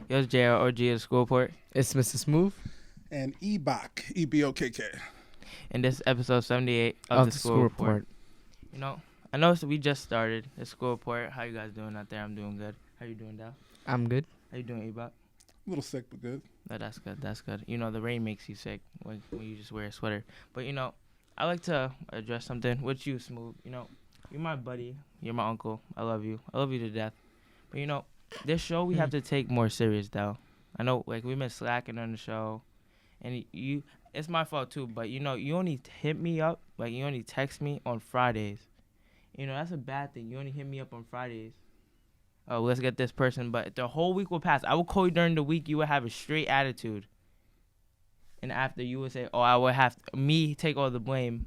Yo, it's JR of the School Report. It's Mr. Smoove And Ebokk, Ebokk. And this is episode 78 of the School Report. You know, I know we just started the School Report. How you guys doing out there? I'm doing good. How you doing, Dal? I'm good. How you doing, Ebokk? A little sick, but good. No, that's good. That's good. You know, the rain makes you sick when you just wear a sweater. But, you know, I like to address something with you, Smoove. You know, you're my buddy. You're my uncle. I love you. I love you to death. But, you know, this show we have to take more serious, Dal. I know, like, we've been slacking on the show. And it's my fault, too. But, you know, you only hit me up. Like, you only text me on Fridays. You know, that's a bad thing. You only hit me up on Fridays. Oh, let's get this person. But the whole week will pass. I will call you during the week. You would have a straight attitude. And after, you would say, oh, I would have me take all the blame.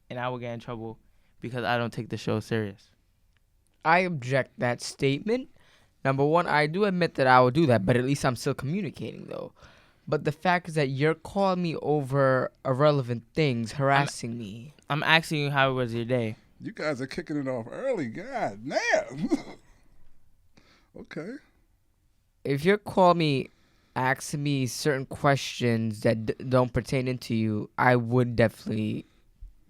And I will get in trouble because I don't take the show serious. I object that statement. Number one, I do admit that I will do that, but at least I'm still communicating, though. But the fact is that you're calling me over irrelevant things, harassing me. I'm asking you how was your day. You guys are kicking it off early. God damn. Okay. If you're calling me, asking me certain questions that don't pertain into you, I would definitely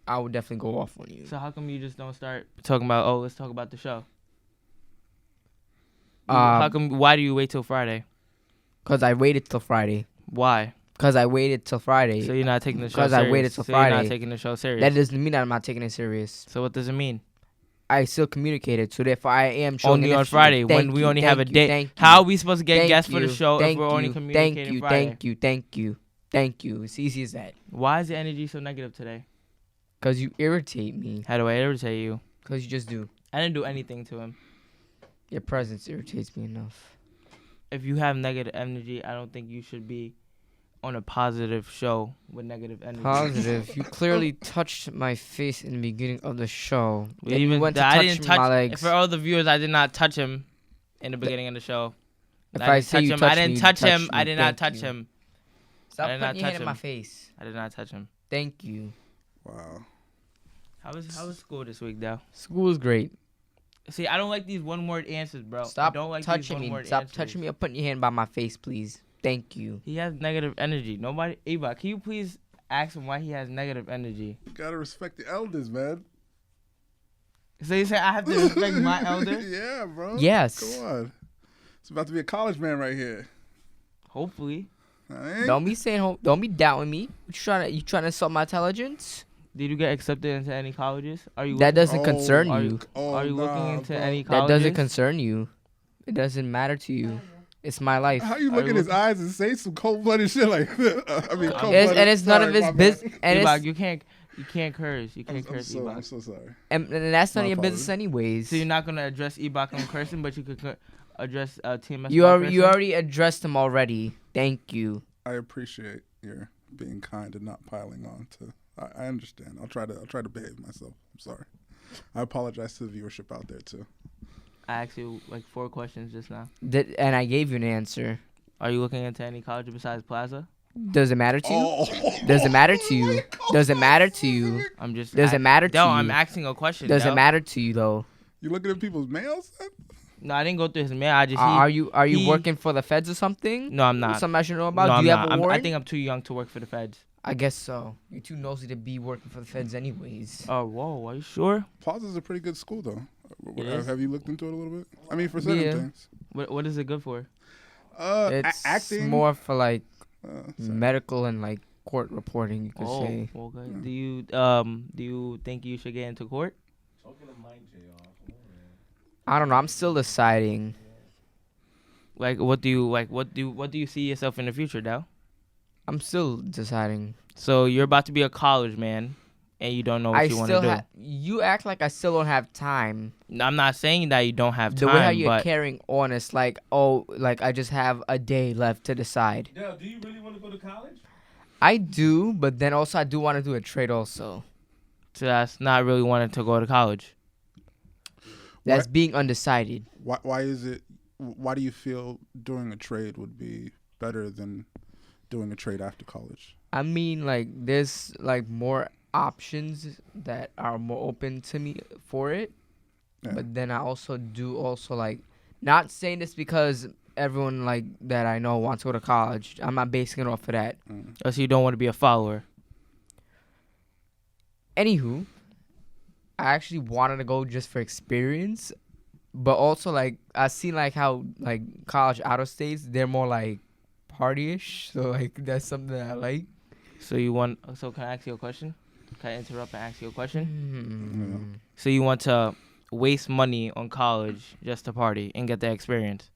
go off on you. So how come you just don't start talking about, oh, let's talk about the show? Why do you wait till Friday? Because I waited till Friday. Why? Because I waited till Friday. So you're not taking the show serious. serious. Because I waited till so Friday. You're not taking the show serious. That doesn't mean that I'm not taking it serious. So what does it mean? I still communicated, so therefore I am showing only on Friday when we only have a day. How are we supposed to get guests for the show if we're only communicating Friday? Thank you. It's easy as that. Why is the energy so negative today? Because you irritate me. How do I irritate you? Because you just do. I didn't do anything to him. Your presence irritates me enough. If you have negative energy, I don't think you should be on a positive show with negative energy. Positive? You clearly touched my face in the beginning of the show. Then you went to touch my legs. For all the viewers, I did not touch him in the beginning of the show. If I say you touched me, I didn't touch him. I did not touch him. Stop putting your hand in my face. I did not touch him. Thank you. Wow. How was school this week, Dal? School was great. See, I don't like these one-word answers, bro. Stop don't like touching me. Stop touching me or putting your hand by my face, please. Thank you. He has negative energy. Ebokk, can you please ask him why he has negative energy? You gotta respect the elders, man. So you say I have to respect my elder? Yeah, bro. Yes. Come on. It's about to be a college man right here. Hopefully. Don't be doubting me. You trying to insult my intelligence? Did you get accepted into any colleges? That doesn't concern you. Are you looking into any colleges? That doesn't concern you. It doesn't matter to you. It's my life. How you look in his eyes and say some cold-blooded shit like that? I mean, cold-blooded. And it's none of his business. Ebokk, you can't curse. You can't curse, Ebokk. I'm so sorry. And that's none of your business anyways. So you're not gonna address Ebokk on cursing, but you could address TMS. You already addressed him already. Thank you. I appreciate your being kind and not piling on to. I understand. I'll try to behave myself. I'm sorry. I apologize to the viewership out there too. I asked you like 4 questions just now. And I gave you an answer. Are you looking into any college besides Plaza? Does it matter to you? Does it matter to you? Does it matter to you? I'm just. Does it matter to you? No, I'm asking a question. Does it matter to you though? You looking at people's mails? No, I didn't go through his mail. I just. Are you working for the feds or something? No, I'm not. Something I should know about? No, Do you I'm have not. a warrant? I think I'm too young to work for the feds. I guess so. You're too nosy to be working for the feds anyways. Oh, whoa. Are you sure? Plaza's a pretty good school, though. It Have you looked into it a little bit? I mean, for certain things. What is it good for? It's acting. more for like medical and like court reporting, you could say. Oh, okay. Do you think you should get into court? I don't know. I'm still deciding. Like, what do you see yourself in the future, Dal? I'm still deciding. So you're about to be a college man, and you don't know what you want to do. You act like I still don't have time. No, I'm not saying that you don't have time. The way how you're carrying on, it's like, I just have a day left to decide. Dale, do you really want to go to college? I do, but then also I do want to do a trade also. So that's not really wanting to go to college. That's being undecided. Why is it? Why do you feel doing a trade would be better than doing a trade after college? I mean, like, there's like more options that are more open to me for it. Yeah. But then I also like, not saying this because everyone like that I know wants to go to college. I'm not basing it off of that. Oh, so you don't want to be a follower. Anywho, I actually wanted to go just for experience, but also like I seen like how like college out of states they're more like partyish. So like that's something that I like. So you want? So can I ask you a question? Can I interrupt and ask you a question? So you want to waste money on college just to party and get the experience?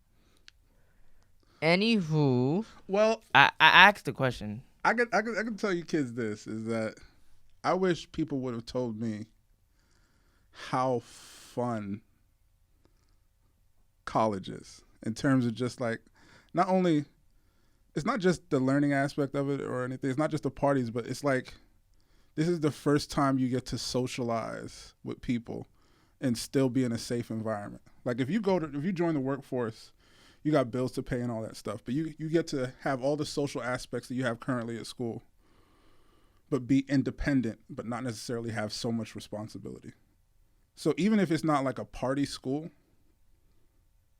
Anywho, Well, I asked the question. I can tell you kids this is that I wish people would have told me how fun college is in terms of just like not only it's not just the learning aspect of it or anything. It's not just the parties, but it's like this is the first time you get to socialize with people and still be in a safe environment. Like if you join the workforce, you got bills to pay and all that stuff, but you get to have all the social aspects that you have currently at school, but be independent, but not necessarily have so much responsibility. So even if it's not like a party school,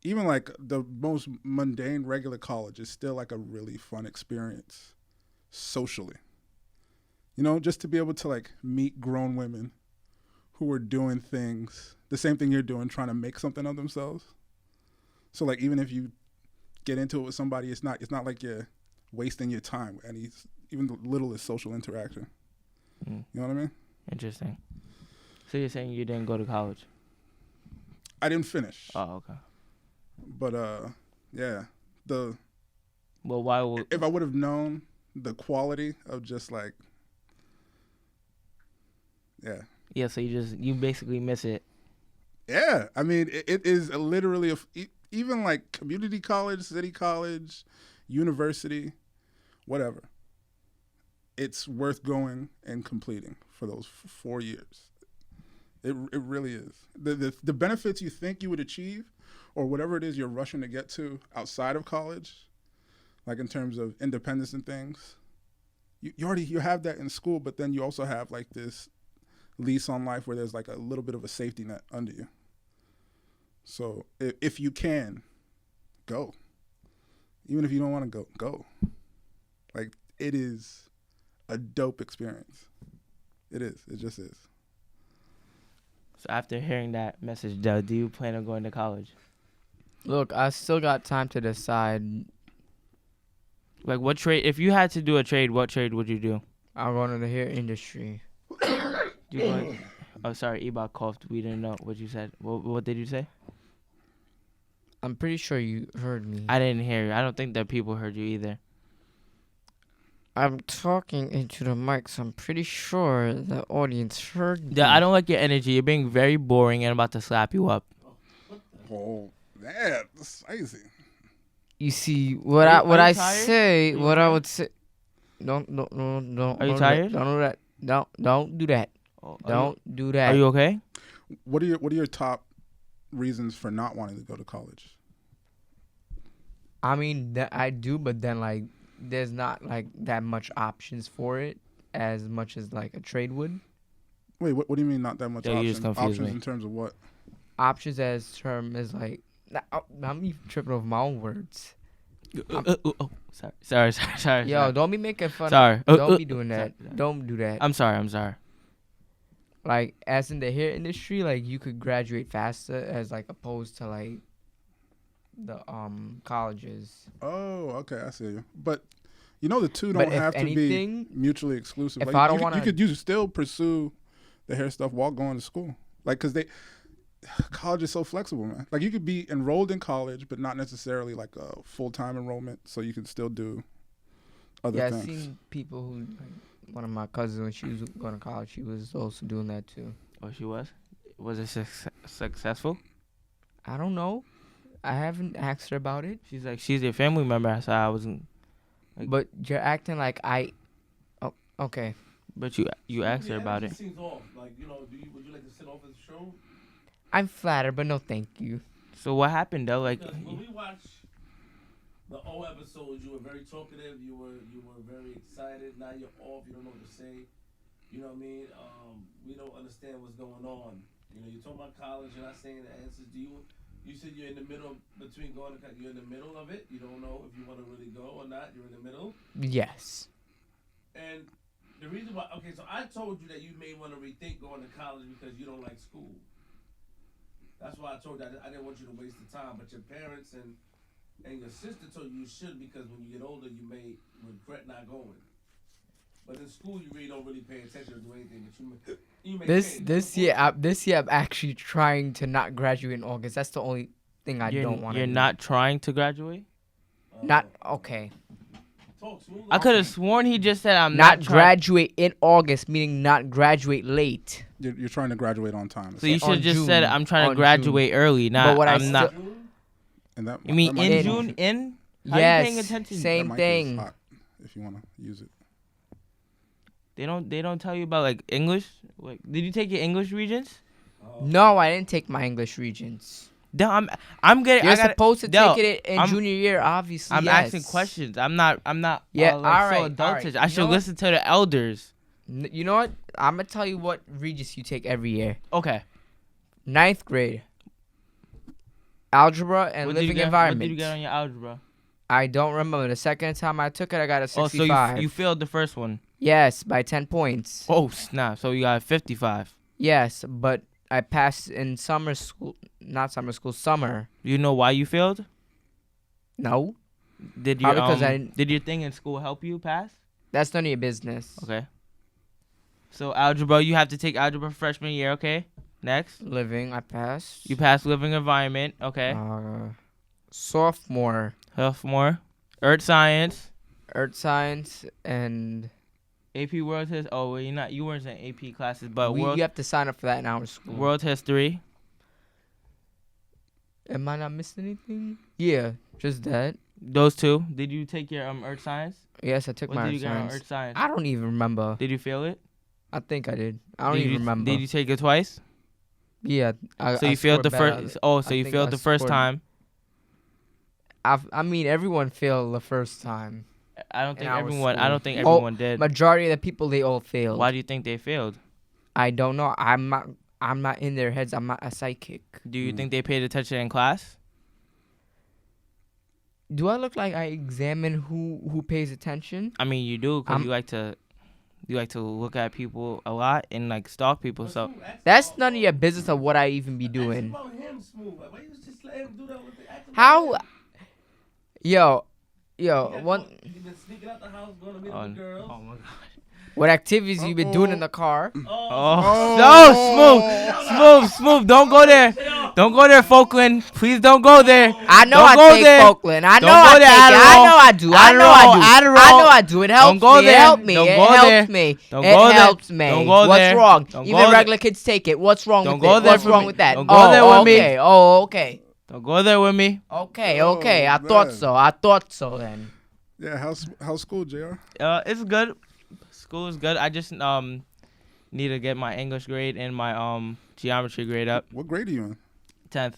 even like the most mundane regular college is still like a really fun experience socially. You know, just to be able to like meet grown women who are doing things, the same thing you're doing, trying to make something of themselves. So like even if you get into it with somebody, it's not like you're wasting your time. And even the littlest social interaction. You know what I mean? Interesting. So you're saying you didn't go to college? I didn't finish. Oh, okay. But yeah. Well, why would? If I would have known the quality of just like, yeah. Yeah. So you basically miss it. Yeah, I mean, it is literally even like community college, city college, university, whatever. It's worth going and completing for those 4 years. It really is. The benefits you think you would achieve, or whatever it is you're rushing to get to outside of college, like in terms of independence and things, you have that in school, but then you also have like this lease on life where there's like a little bit of a safety net under you. So if you can, go. Even if you don't want to go. Like it is a dope experience. It is. It just is. So after hearing that message, do you plan on going to college? look, I still got time to decide. Like what trade? If you had to do a trade, what trade would you do? I'll go into the hair industry. Oh, sorry, Ebokk coughed. We didn't know what you said. What did you say? I'm pretty sure you heard me. I didn't hear you. I don't think that people heard you either. I'm talking into the mic, so I'm pretty sure the audience heard me. Yeah, I don't like your energy. You're being very boring and I'm about to slap you up. Oh, man, that's crazy. You see, what Are you I tired? say, Are you what I tired? would say. Don't. Are you tired? Don't do that. Don't do that. Oh, Don't do that. Are you okay? What are your top reasons for not wanting to go to college? I mean, I do, but then like, there's not like that much options for it as much as like a trade would. Wait, what do you mean not that much Yeah, you options? just confused Options me. in terms of what? Options as term is like. I'm even tripping over my own words. Sorry. Yo, don't be making fun. Sorry. Don't be doing that. Sorry. Don't do that. I'm sorry. Like, as in the hair industry, like you could graduate faster as like opposed to like the colleges. Oh, okay, I see you. But you know the two But don't if have to anything, be mutually exclusive. if Like, I don't you wanna- could you still pursue the hair stuff while going to school. Like, cause college is so flexible, man. Like you could be enrolled in college, but not necessarily like a full-time enrollment, so you can still do other yeah, I've things. seen people who, like, one of my cousins when she was going to college, she was also doing that too. Oh, she was? Was it successful? I don't know. I haven't asked her about it. She's like, she's your family member, so I wasn't. Like, But you're acting like I. Oh, okay. But you asked her about it. Seems off. Like, would you like to sit off the show? I'm flattered, but no, thank you. So what happened though? Like, Because when we watched the old episodes, you were very talkative. You were very excited. Now you're off. You don't know what to say. You know what I mean? We don't understand what's going on. You talk about college. You're not saying the answers. You said you're in the middle between going to college. You're in the middle of it. You don't know if you want to really go or not. You're in the middle. Yes. And the reason why, okay, so I told you that you may want to rethink going to college because you don't like school. That's why I told you I didn't want you to waste the time. But your parents and your sister told you should because when you get older, you may regret not going. But in school, you really don't really pay attention or do anything. But you may This year I'm actually trying to not graduate in August. That's the only thing I don't want to do. You're not trying to graduate? Not okay. Talk smooth. I could have sworn he just said I'm Not not graduate in August, meaning not graduate late. You're trying to graduate on time. So you should on have just June. said I'm trying to On graduate early. Not what I I'm not. And that, You mean that might in be- June? In? How Yes, you paying attention? that same mic is thing. hot if you want to use it. They don't tell you about like English. Like, did you take your English regents? No, I didn't take my English regents. No, I'm getting. You're I gotta, supposed to Del, take it in I'm- junior year, obviously. I'm yes. asking questions. I'm not. Yeah, like, all so right, adultish. all I right. should You know what? listen to the elders. You know what? I'm gonna tell you what regents you take every year. Okay. 9th grade. Algebra and What did you living get? environment. What did you get on your algebra? I don't remember. The second time I took it, I got a Oh, 65. so you failed the first one. Yes, by 10 points. Oh snap! So you got 55. Yes, but I passed in summer school. Not summer school, summer. You know why you failed? No, Did your Probably 'cause I- did your thing in school help you pass? that's none of your business. Okay. So algebra, you have to take algebra freshman year. Okay. Next, Living, I passed. you pass living environment. Okay. Sophomore, Sophomore, earth science, earth science, and AP world history. Oh, well, you weren't in AP classes, but you have to sign up for that in our school. world history. Am I not missing anything? Yeah, just that. Those two. Did you take your earth science? Yes, I took What my did you earth get on science. earth science? I don't even remember. Did you fail it? I think I did. I don't Did even you, remember. Did you take it twice? Yeah. So you failed the scored first. better. Oh, so I you think failed I the first scored- time. I mean, everyone failed the first time. I don't think our everyone. I school. don't think Oh, everyone did. Majority of the people, they all failed. Why do you think they failed? I don't know. I'm not in their heads. I'm not a psychic. Do you think they paid attention in class? Do I look like I examine who pays attention? I mean, you do because I'm- you like to look at people a lot and like stalk people. So That's none of your business of what I even be Ask doing. about him, Smoove. Why you just let him do that with the ask about How? him. Yo, He got one. caught- he been sneaking out the house, going to meet oh, up with girls. oh my god. What activities you been doing in the car? Oh, no, smooth. Don't go there. Don't go there, Falkland. Please don't go there. I know Don't I go take there. Falkland. I know Don't I go take there, it. I Adderall. know I do. I know I do. Adderall. I know I do. It helps go me. there. It helps me. Don't It go helps there. me. Don't It go there. helps me. Don't go What's there. wrong? Don't Even go there. regular kids take it. What's wrong Don't with go it? there What's for wrong me. with that? Don't go there with me. Okay. Oh, okay. Don't go there with me. Okay. Oh, Okay. I thought man. so. I thought so then. Yeah, how's school, JR? It's good. School is good. I just need to get my English grade and my geometry grade up. What grade are you in? 10th.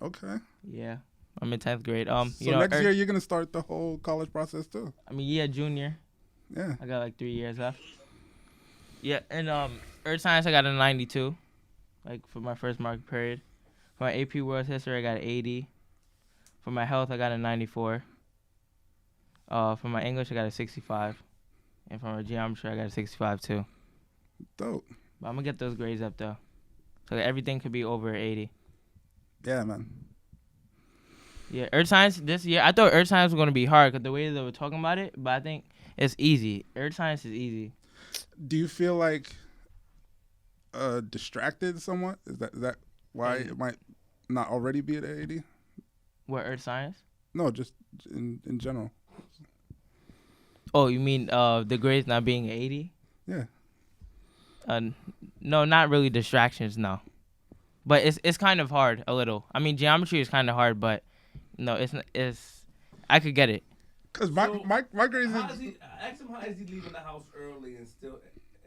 Okay. Yeah, I'm in 10th grade. So You know, next year you're gonna start the whole college process too. I mean, yeah, junior. Yeah. I got like 3 years left. Yeah, and earth science I got a 92, like for my first mark period. For my AP World History I got an 80. For my health I got a 94. For my English I got a 65, and for my geometry I got a 65 too. Dope. But I'm gonna get those grades up though, so that everything could be over 80. Yeah, man. Yeah, earth science this year I thought earth science was gonna be hard because the way they were talking about it, but I think it's easy. Earth science is easy. Do you feel like distracted somewhat? Is that why it might not already be at 80? What, earth science? No, just in general. Oh, you mean the grades not being 80? Yeah. No, not really distractions, no. But it's kind of hard a little. I mean, geometry is kind of hard, but no, it's I could get it. Cause my grades How is is he, ask him how is he leaving the house early and still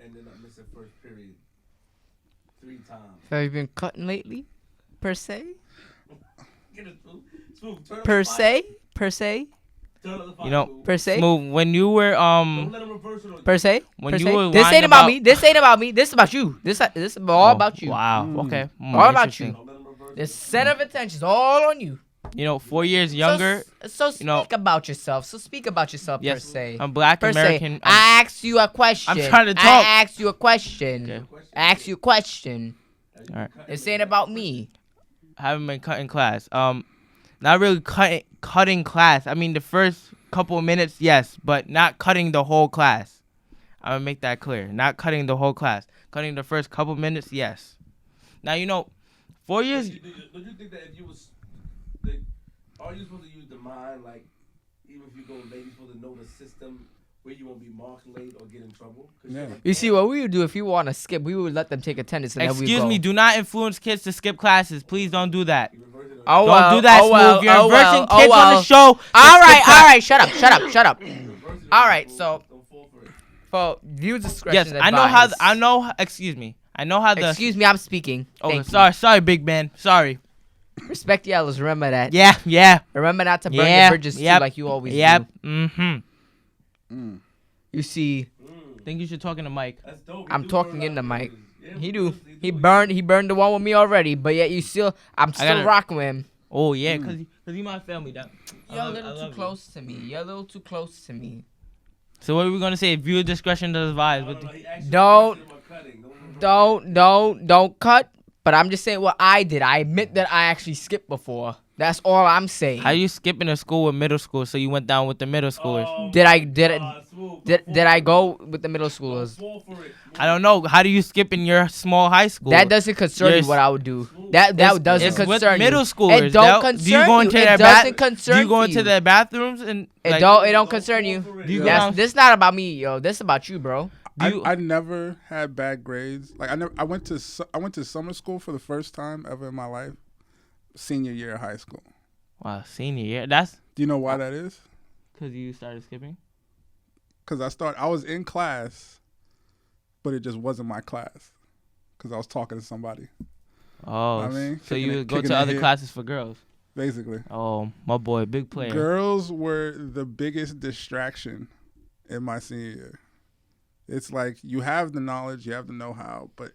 ended up missing first period 3 times. Have you been cutting lately? Per se? Get it, Smoove. Turn up Per the se? fire. Per se? Turn up the fire, You know, Smoove. Per se? Smooth, when you were Don't let him reverse it on you. Per se? When Per you se? were This lying ain't about about- me. This ain't about me. This is about you. This is all about you. Wow. Mm. Okay. All about you. Interesting. Don't let him reverse The center of attention is all on you. 4 years younger. So speak about yourself. So speak about yourself Yes, per se. I'm Black Per American. se. I asked you a question. I'm trying to talk. I asked you a question. Okay. I asked you a question. All right. It's ain't about me. I haven't been cutting class. Not really cutting class. I mean, the first couple of minutes, yes, but not cutting the whole class. I'm gonna make that clear. Not cutting the whole class. Cutting the first couple of minutes, yes. Now 4 years. Don't you think that if you was, are you supposed to use the mind, like, even if you go late, you're supposed to know the system where you won't be marked late or get in trouble? Yeah. You see, what we would do if we want to skip, we would let them take attendance and then we Excuse go. me. Do not influence kids to skip classes. Please don't do that. Oh, Don't well, do that, oh, well, Smoove. You're oh, inverting well, kids oh, on well. the show. to All skip right, class. all right. Shut up. All right, so for viewer discretion. Yes, I know how. Excuse me. I know how the. Excuse me, I'm speaking. Oh, Thank you. sorry, big man. Sorry. Respect yellows. Remember that. Yeah. Remember not to burn Yeah, your bridges too, yep, like you always Yep. do. Mm-hmm. You see, Think you should talk in the mic. That's dope. I'm talking in the mic. Yeah, He do. He burned the one with me already, but yet I'm still gotta- rocking with him. Oh yeah, cause you my family. That. You're a little too close to me. You're a little too close to me. So what are we gonna say? Viewer discretion does advised. Don't cut. But I'm just saying what I did. I admit that I actually skipped before. That's all I'm saying. How you skipping a school with middle school? So you went down with the middle schoolers? Did I go with the middle schoolers? I don't know. How do you skip in your small high school? That doesn't concern Yes. you. What I would do. That doesn't it's with concern middle you. schoolers. It don't concern Do you go into you. their It doesn't concern Do you go you. into their bathrooms and It don't concern you. Do you go down? This not about me, yo. This about you, bro. I never had bad grades. Like I went to summer school for the first time ever in my life, senior year of high school. Wow, senior year. That's Do you know why that is? because you started skipping. Because I was in class, but it just wasn't my class. Because I was talking to somebody, Oh, I mean, so kicking you it- would go kicking to it other here. classes for girls. basically. Oh, my boy, big player. Girls were the biggest distraction in my senior year. It's like you have the knowledge, you have the know-how, but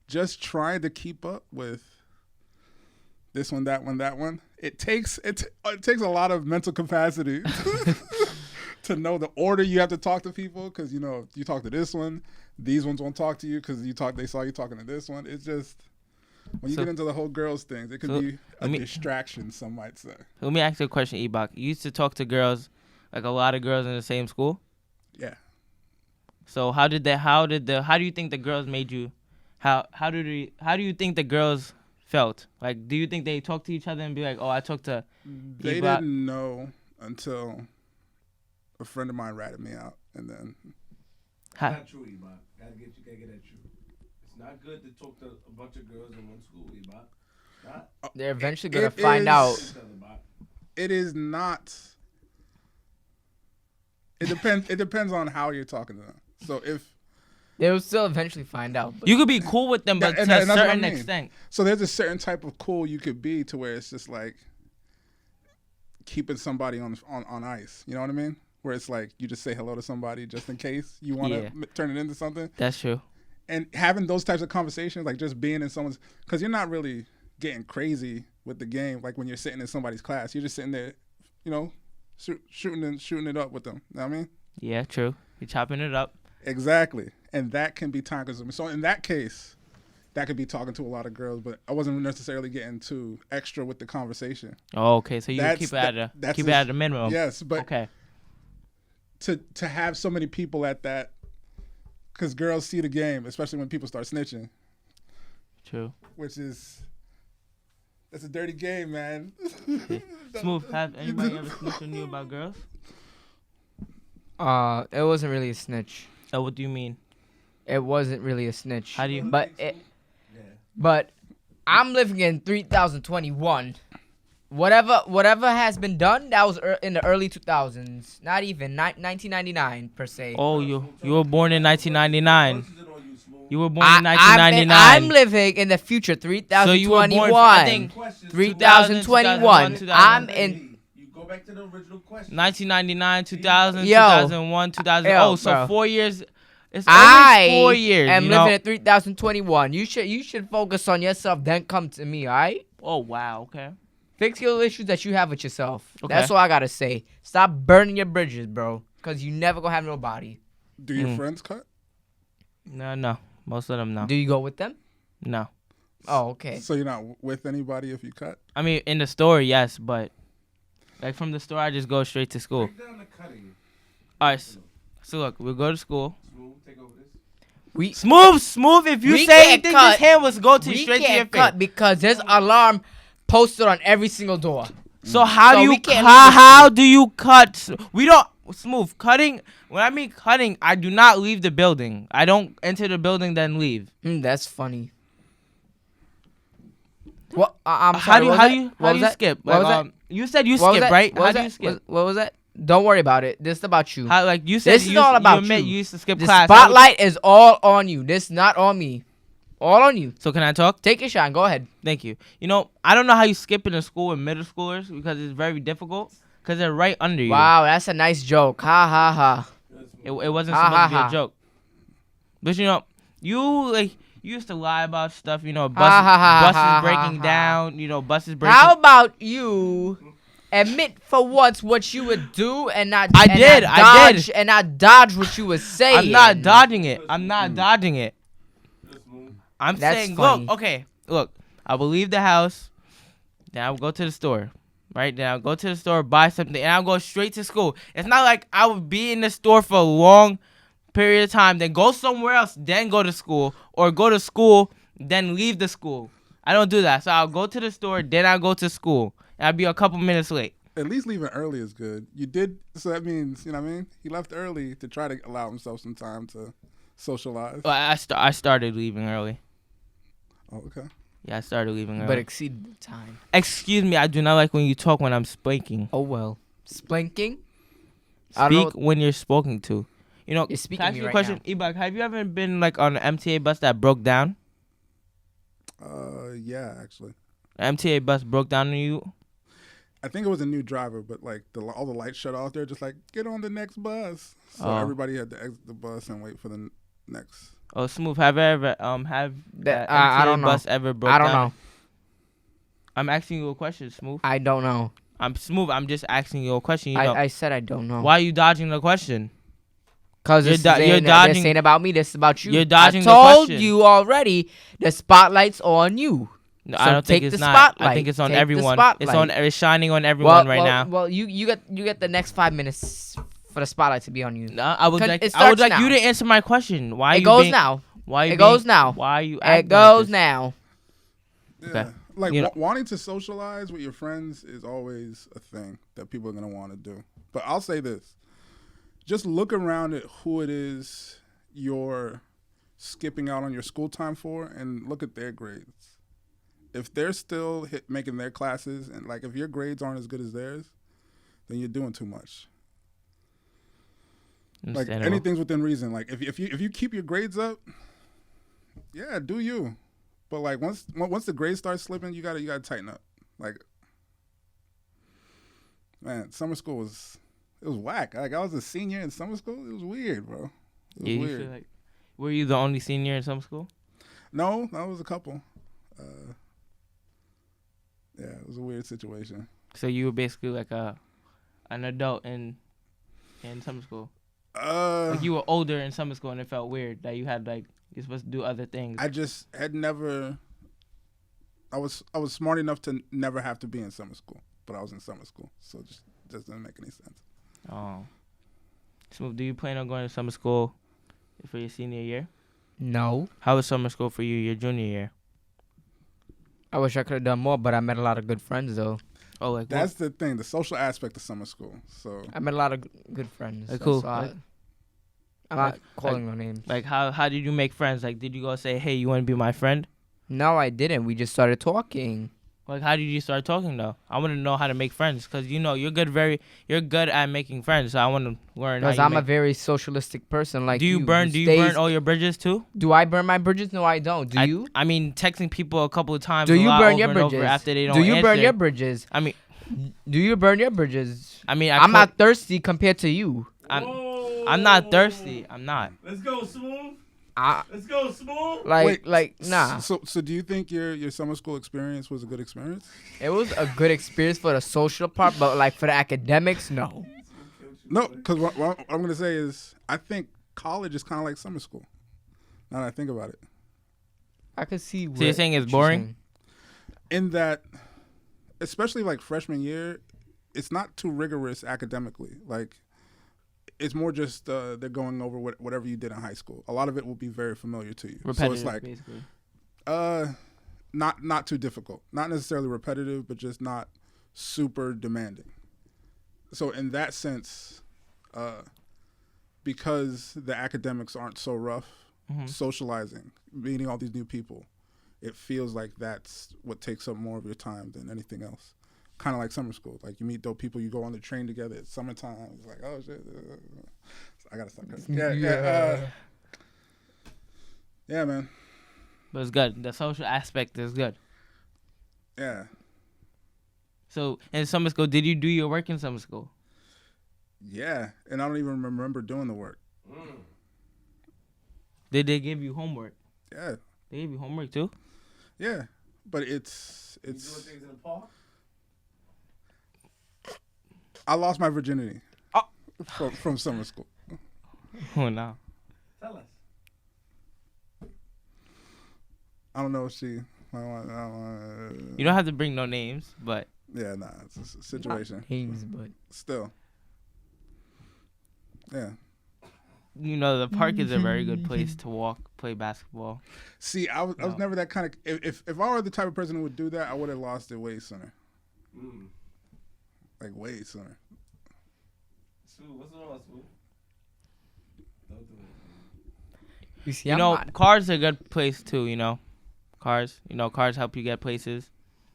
just trying to keep up with this one, that one, it takes a lot of mental capacity to know the order you have to talk to people. Because you talk to this one, these ones won't talk to you because they saw you talking to this one. It's just when you get into the whole girls thing, it could be a distraction. Some might say. Let me ask you a question, Ebokk. You used to talk to girls, like a lot of girls in the same school. Yeah. So how do you think the girls made you? How do you think the girls felt? Like, do you think they talk to each other and be like, "Oh, I talked to"? They didn't know until a friend of mine ratted me out, and then. Not true, Ebokk. Gotta get that true. It's not good to talk to a bunch of girls in one school, Ebokk. They're eventually gonna find out. It is not. It depends. It depends on how you're talking to them. So if They will still eventually find out. You could be cool with them, but to a that's what I certain mean. extent. So there's a certain type of cool you could be to where it's just like keeping somebody on ice. You know what I mean? Where it's like you just say hello to somebody just in case you want to turn it into something. That's true. And having those types of conversations, like just being in someone's, because you're not really getting crazy with the game. Like when you're sitting in somebody's class, you're just sitting there, shooting it up with them. You know what I mean? Yeah, true. You're chopping it up. Exactly. And that can be time consuming. So in that case, that could be talking to a lot of girls, but I wasn't necessarily getting too extra with the conversation. Oh, okay. So you keep it at a minimum. Yes, but okay. To have so many people at that, because girls see the game, especially when people start snitching. True. That's a dirty game, man. Smoove, have anybody ever snitched on you about girls? It wasn't really a snitch. Oh, what do you mean? It wasn't really a snitch. How do you? But I'm living in 3021. Whatever has been done, that was in the early 2000s. Not even 1999 per se. Oh, you were born in 1999. You were born in 1999. I'm living in the future, 3021. So you were born, I think, 3021. I'm in. You go back to the original question. 1999, 2000, Yo. 2001, 2000. Yo, Oh, so bro. 4 years. It's only 4 years. I'm you know? living in 3021. You should focus on yourself, then come to me, all right? Oh wow. Okay. Fix your issues that you have with yourself. Okay. That's all I gotta say. Stop burning your bridges, bro. Cause you never gonna have nobody. Do your friends cut? No. Most of them no. Do you go with them? No. Oh, okay. So you're not with anybody if you cut? I mean, in the store, yes, but like from the store, I just go straight to school. Break down the cutting. All right. So look, we'll go to school. Smoove, take over this. We Smooth. If you We say can't anything, cut. this hand was go to we straight to your can't face. cut because there's alarm posted on every single door. So how So do we you can't how do you cut? We don't Smooth cutting. When I mean cutting, I do not leave the building. I don't enter the building then leave. That's funny. What? I'm How sorry. do you what how was do you that? how What do was you that? skip? What was Like, that? you said you What was skip, that? right? What How was do you that? skip? What was that? Don't worry about it. This is about you. How like you said This is you, all about you admit you. you used to skip The class. spotlight is all on you. This is not on me. All on you. So can I talk? Take your shine. Go ahead. Thank you. You know, I don't know how you skip in a school with middle schoolers because it's very difficult because they're right under you. Wow, that's a nice joke. Ha ha ha. It wasn't Ha, supposed to be ha, ha. a joke. But you know, you used to lie about stuff. You know, Ha, ha, ha, buses ha, breaking ha. down. You know, buses breaking. How about you admit for once what you would do and not I and did, not I dodge, and not dodge what you were saying. I'm not dodging it. I'm not dodging it. I'm That's saying, funny. look. I will leave the house. Then I'll go to the store. Right? Then I'll go to the store, buy something, and I'll go straight to school. It's not like I would be in the store for a long period of time, then go somewhere else, then go to school, or go to school, then leave the school. I don't do that. So I'll go to the store, then I'll go to school. And I'll be a couple minutes late. At least leaving early is good. You did, so that means, you know what I mean? He left early to try to allow himself some time to socialize. Well, I started leaving early. Oh, okay. Yeah, I started leaving early. But exceed the time. Excuse me, I do not like when you talk when I'm speaking. Oh well. Splinking. I don't Speak when you're spoken to. You know, You're speaking can I ask to you me a right question? Ebokk, have you ever been like on an MTA bus that broke down? Yeah, actually. An MTA bus broke down on you? I think it was a new driver, but like all the lights shut off. They're just like, get on the next bus. So Oh. everybody had to exit the bus and wait for the next. Oh, Smoove, have I ever have that I MTA don't know. bus ever broke I don't down? know. I'm asking you a question, Smoove. I don't know. I'm Smoove. I'm just asking you a question. You know, I said I don't know. why are you dodging the question? Because You're this you're ain't dodging- this ain't about me. This is about you. You're dodging I the told question. you already. The spotlight's on you. No, So I don't think take it's the not. I spotlight. think it's on Take the everyone. It's on. spotlight. It's shining on everyone right now. Well, you get the next 5 minutes for the spotlight to be on you. No, I would Con- like. it I would starts like you now. to answer my question. Why are It you goes being, now. Why are you It goes being- now. Why are you? It acting goes like this? now. Yeah. Okay. Like You know- wanting to socialize with your friends is always a thing that people are going to want to do. But I'll say this. Just look around at who it is you're skipping out on your school time for and look at their grades. If they're still making their classes and like if your grades aren't as good as theirs, then you're doing too much. Like Understandable. anything's within reason. Like if you keep your grades up, yeah, do you. But like once the grades start slipping, you gotta tighten up. Like, man, summer school was whack. Like I was a senior in summer school. It was weird, bro. It was Yeah, you weird. feel like, were you the only senior in some school? No, that was a couple. Yeah, it was a weird situation. So you were basically like an adult in summer school. Like you were older in summer school, and it felt weird that you had like you're supposed to do other things. I just had never. I was smart enough to never have to be in summer school, but I was in summer school, so it just doesn't make any sense. Oh. So do you plan on going to summer school for your senior year? No. How was summer school for you your junior year? I wish I could have done more, but I met a lot of good friends though. Oh, like That's the thing, the social aspect of summer school. So I met a lot of good friends. Like who? So I'm not like- calling no names. like how did you make friends? Like did you go say, "Hey, you want to be my friend?" No, I didn't. We just started talking. Like how did you start talking though? I want to know how to make friends because you know you're good at making friends. So I want to learn. Because I'm a very socialistic person. Like Do you who burn stays- all your bridges too? Do I burn my bridges? No, I don't. Do you? I mean, texting people a couple of times. Do a you lot burn over your and over bridges? after they don't Do you burn answer. your bridges? I mean, Do you burn your bridges? I'm I'm not thirsty compared to you. I'm not thirsty. I'm not. Let's go, Smoove. Let's go, Smoove. Nah. So do you think your summer school experience was a good experience? It was a good experience for the social part, but like for the academics, no. No, because what I'm gonna say is I think college is kind of like summer school. Now that I think about it, I could see. So you're saying it's boring? in that, especially like freshman year, it's not too rigorous academically. Like, it's more just they're going over whatever you did in high school. A lot of it will be very familiar to you. Repetitive, so it's like, basically. not too difficult. Not necessarily repetitive, but just not super demanding. So in that sense, because the academics aren't so rough, socializing, meeting all these new people, it feels like that's what takes up more of your time than anything else. Kind of like summer school. Like, you meet dope people, you go on the train together. It's summertime. It's like, oh, shit. I got to stop cussing. Yeah, man. But it's good. The social aspect is good. Yeah. So, in summer school, did you do your work in summer school? Yeah. And I don't even remember doing the work. Did they give you homework? Yeah. They gave you homework, too? Yeah. But it's You doing things in the park? I lost my virginity from summer school. Oh, no. Tell us. I don't know if she. You don't have to bring no names, but... Yeah, nah, it's a situation. Names, but Still. Yeah. You know, the park is a very good place to walk, play basketball. See, I was never that kind of. If I were the type of person who would do that, I would have lost it way sooner. Like, way sooner. Smoove, what's wrong, Smoove? Don't do it. you see, You know, cars are a good place, too, you know. Cars help you get places.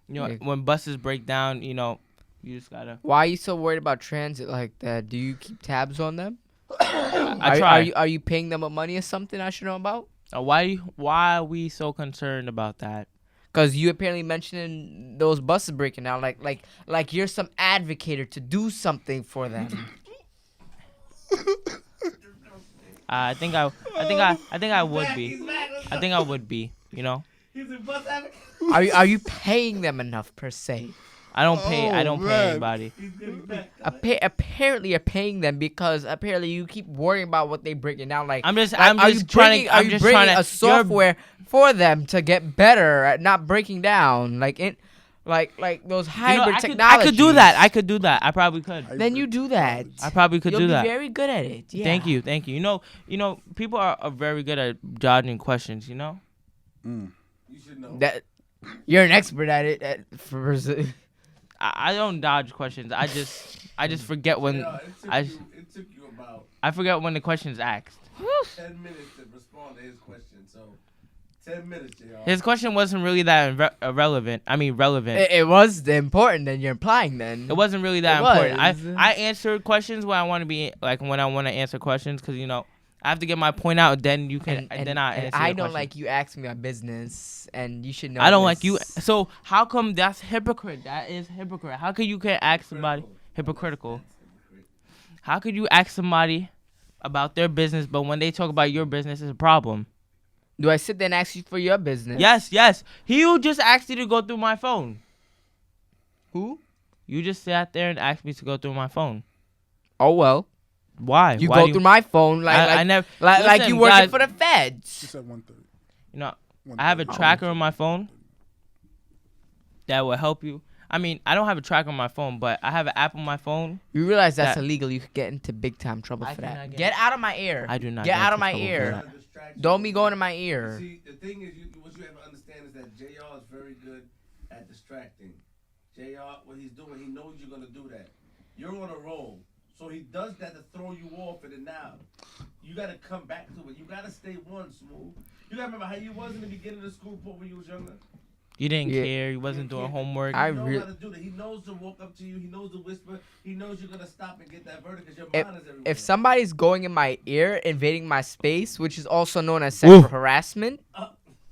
You know, Yeah. when buses break down, you know, you just gotta... Why are you so worried about transit like that? Do you keep tabs on them? I try. Are you paying them money or something I should know about? Why are we so concerned about that? Because you apparently mentioning those buses breaking down, like you're some advocator to do something for them. I think I would be. I think I would be. You know. He's a bus advocate. Are you paying them enough per se? I don't pay anybody. He's getting back. Apparently you're paying them because apparently you keep worrying about what they breaking down. Like I'm just are you trying bringing to a software for them to get better at not breaking down? Like those hybrid technologies. I could do that. I probably could. Then you do that. I probably could You'll do be that. very good at it. Yeah. Thank you. You know, people are very good at dodging questions. You know. Mm. You should know. That you're an expert at it. I don't dodge questions. I just forget when Yeah, it took you about I forget when the question's asked. 10 minutes to respond to his question. So 10 minutes, JR. His question wasn't really that relevant. It was important than you're implying. Then It wasn't really that It important. was. I answered questions when I want to be when I want to answer questions because you know I have to get my point out. Then you can then I answer. I your don't question. like you asking me about business, and you should know. I don't this. like you. So how come that's hypocrite? That is hypocrite. How could you can't ask somebody hypocritical? How could you ask somebody about their business, but when they talk about your business, it's a problem? Do I sit there and ask you for your business? Yes. He who just asked you to go through my phone. Who? You just sat there and asked me to go through my phone. Oh well. Why? You Why go through my phone I never. like Listen, you working guys, for the feds. She said 1:30. You know, I have a tracker on my phone that will help you. I mean, I don't have a tracker on my phone, but I have an app on my phone. You realize that's that- illegal. You could get into big time trouble I for do that. not get Get out of my ear. I do not Get get out of into my trouble for ear. that. Don't be going in my ear. See, the thing is, what you have to understand is that JR is very good at distracting. JR, what he's doing, he knows you're going to do that. You're on a roll. So he does that to throw you off in and out. You got to come back to it. You got to stay one, Smoove. You got to remember how you was in the beginning of school when you was younger. You didn't Yeah. care. You wasn't doing homework. He I knows re- how to do that. He knows to walk up to you. He knows to whisper. He knows you're going to stop and get that verdict because your mind is everywhere. If somebody's going in my ear, invading my space, which is also known as sexual harassment,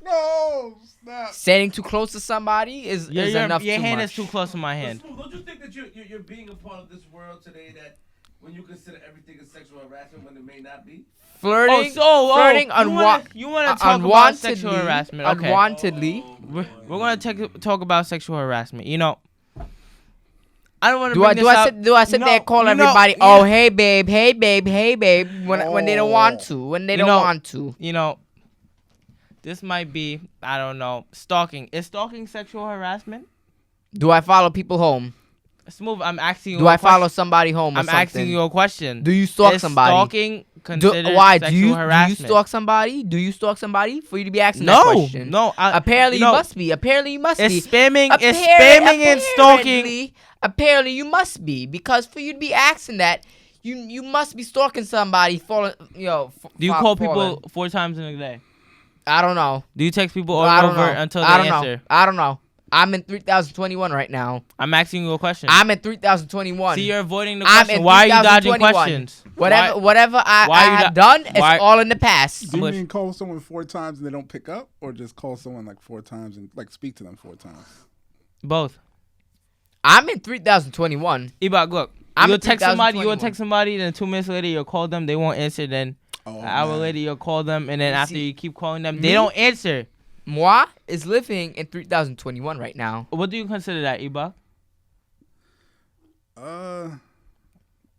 No, stop. standing too close to somebody is enough your too hand much. is too close to my hand. But Smoove, don't you think that you're being a part of this world today that when you consider everything as sexual harassment when it may not be? Flirting, flirting. you want to talk about sexual harassment? Okay. Unwantedly. We're gonna talk about sexual harassment. You know, I don't want to Do bring I this up. do I sit there and call everybody? Oh, hey babe, hey babe, hey babe. When they don't want to, want to. You know, this might be, I don't know, stalking. Is stalking sexual harassment? Do I follow people home? Smoove, I'm asking you. Do I follow somebody home? Or I'm something? asking you a question. Do you stalk is somebody? Stalking considered why? sexual harassment? Do you stalk somebody? Do you stalk somebody for you to be asking that question? No. Apparently you must be. Apparently you must be. It's spamming and stalking. Apparently you must be, because for you to be asking that, you must be stalking somebody. Do you call people 4 times in a day? I don't know. Do you text people over until they answer? I don't know. I'm in 3021 right now. I'm asking you a question. I'm in 3021. See, you're avoiding the question. Why are you dodging questions? Whatever I have done, it's all in the past. Do you mean call someone 4 times and they don't pick up, or just call someone like 4 times and like speak to them 4 times? Both. I'm in 3021. Ebokk, look. You'll text somebody, then 2 minutes later you'll call them, they won't answer, then an hour later you'll call them, and then after you keep calling them, they don't answer. Moi is living in 3021 right now. What do you consider that, Ebokk?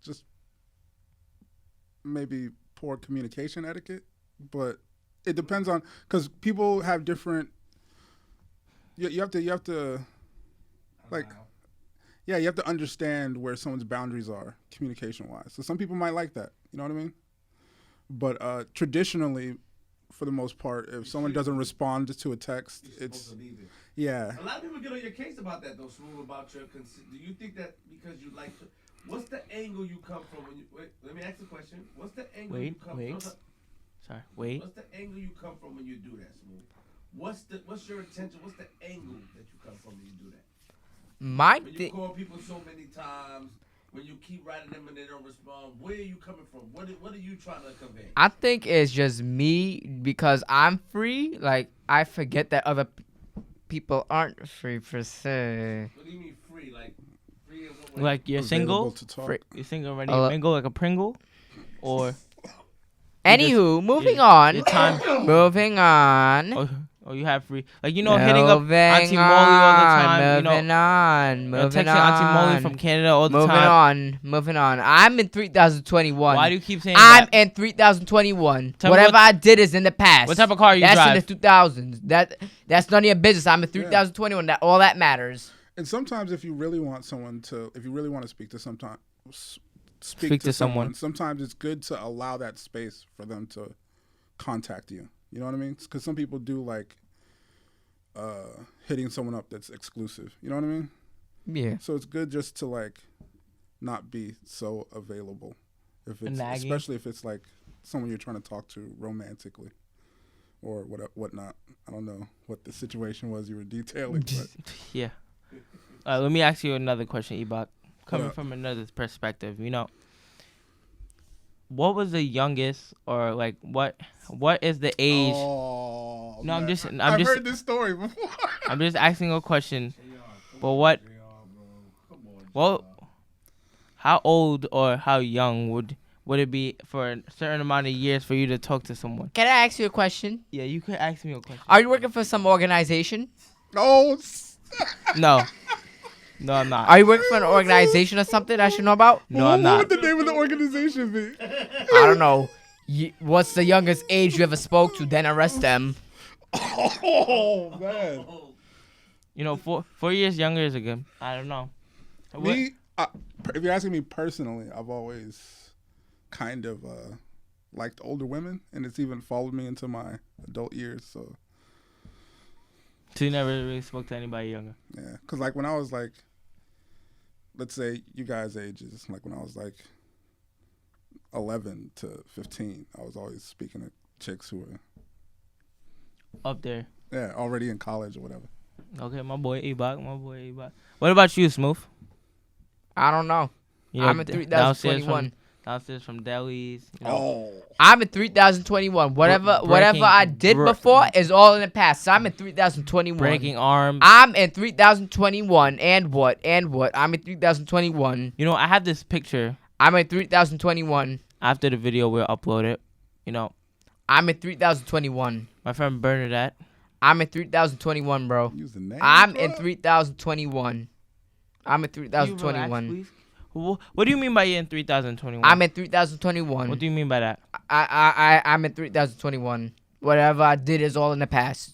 Just maybe poor communication etiquette, but it depends on, because people have different. You have to like. Yeah, you have to understand where someone's boundaries are communication-wise. So some people might like that. You know what I mean? But traditionally, for the most part, if someone doesn't respond to a text, it's yeah. A lot of people get on your case about that, though, Smoove, about your. Do you think that because you like to? What's the angle you come from when you? Wait, let me ask the question. What's the angle you come from? Sorry, wait. What's the angle you come from when you do that, Smoove? What's your intention? What's the angle that you come from when you do that? When you call people so many times, when you keep writing them and they don't respond, where are you coming from? What are you trying to convey? I think it's just me, because I'm free. Like, I forget that other people aren't free per se. What do you mean free? Like free in what way? Like you're single? You're single ready to mingle like a Pringle? Or... Anywho, moving on. Moving on. Oh, you have free, like, you know, hitting up Auntie Molly all the time. Texting Auntie Molly from Canada all the time. Moving on. I'm in 3021. Why do you keep saying that? I'm in 3021. Whatever I did is in the past. What type of car you drive? That's in the 2000s. That's none of your business. I'm in 3021. That all that matters. And sometimes, if you really want to speak to someone, sometimes it's good to allow that space for them to contact you. You know what I mean? Because some people do like hitting someone up that's exclusive. You know what I mean? Yeah. So it's good just to like not be so available, especially if it's like someone you're trying to talk to romantically or whatnot. I don't know what the situation was you were detailing. But. Yeah. Let me ask you another question, Ebokk. Coming from another perspective, you know. What was the youngest, or like what is the age? Oh, no, man. I've heard this story before. I'm just asking a question. But how old or how young would it be for a certain amount of years for you to talk to someone? Can I ask you a question? Yeah, you could ask me a question. Are you working for some organization? Oh. No. No, I'm not. Are you working for an organization or something I should know about? No, I'm not. What would the name of the organization be? I don't know. What's the youngest age you ever spoke to? Then arrest them. Oh, man. You know, 4 years younger is a good. I don't know. If you're asking me personally, I've always kind of liked older women, and it's even followed me into my adult years, So you never really spoke to anybody younger? Yeah, because like when I was like, let's say you guys' ages, like when I was like 11 to 15, I was always speaking to chicks who were up there. Yeah, already in college or whatever. Okay, my boy Ebokk. What about you, Smoove? I don't know. You know, I'm in 3021. Downstairs from delis. You know. Oh. I'm in 3021. Whatever I did before is all in the past. So I'm in 3021. Breaking arms. I'm in 3021. And what? I'm in 3021. You know, I have this picture. I'm at 3021. After the video, we'll upload it. You know, I'm at 3021. my friend Bernadette. I'm at 3021, bro. Use the name. I'm bro. in 3021. I'm at Can you relax, 3021. please? What do you mean by you're in 3021? I'm at 3021. What do you mean by that? I'm at 3021. Whatever I did is all in the past.